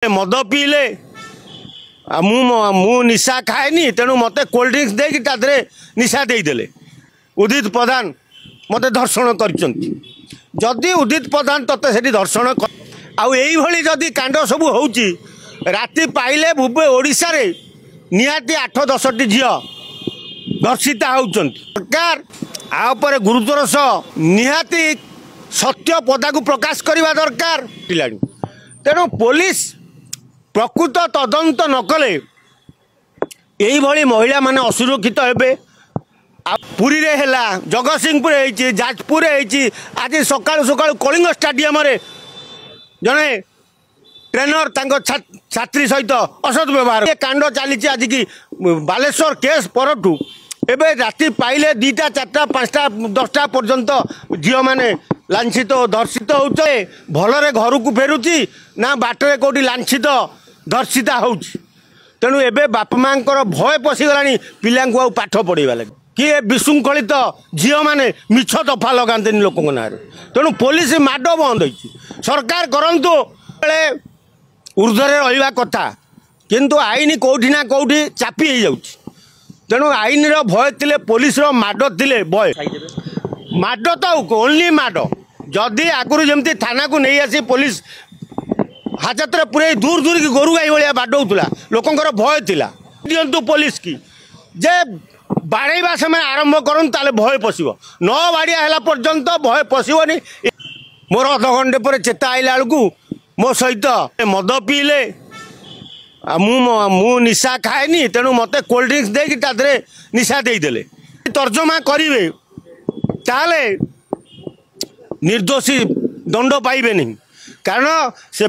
मद पीले मु निशा खाएनी तेणु मत कोल्ड ड्रिंक्स देखे निशा देदेले उदित प्रधान मत धर्षण करी उदित प्रधान तते से धर्षण आई जदि कांड सब हो राति पाइले भुवे ओडिशा रे निहाती 8-10 टी झील धर्षिता होती सरकार आपर गुरुत्वर सह निहाती सत्य पदा को प्रकाश करने दरकार तेणु पुलिस प्रकृत तदंत न कले यही महिला माने असुरक्षित हेबे। पुरी रे हैला जगतसिंहपुर है जाजपुर है आज सकाळु सकाळु कलिंग स्टाडियम रे जने ट्रेनर तांको छात्री सहित असद व्यवहार ये कांड चली आज की बालेश्वर केस परठू एबे राति पाइले 2टा 4टा 5टा 10टा पर्यंत झील मैंने लांछित धर्षित होते भलरे घर को फेरुची ना बाटरे कौटी लांछित धर्षिता होची तेणु एबे बाप माँ भय पशिगला पिला पाठ पढ़ेगा लगे किए विशृंखलित झील मैंने मिछ दफा लगाते लोक ना तेणु पुलिस माड बंद हो सरकार करंतु ऊर्ध्वे रहा कथा किंतु आईन कौटी ना कौटी चापी हो जाउची तेणु आईन भय थिले पुलिस माड थिले भय माड तो ओनली माड जदि आगुरी जमती थाना को नहीं आसी पुलिस हाजत पूरे दूर दूर की गोरु गाई भाया बाडौला लोकंर भय थिला दिंतु पुलिस की जे बाड़ेवा से आरंभ करूँ ताले भय पशिब न बाड़िया है पर्यंत भय पशिबनी मोर अधघंटे पर चेता आइला बेलू मो सहित मद पीले मु निशा खाएनी तेणु मत कोल्ड ड्रिंक्स देखे निशा देदेले तर्जमा करेंगे ताले निर्दोषी दंड पाइबे नहीं कारण से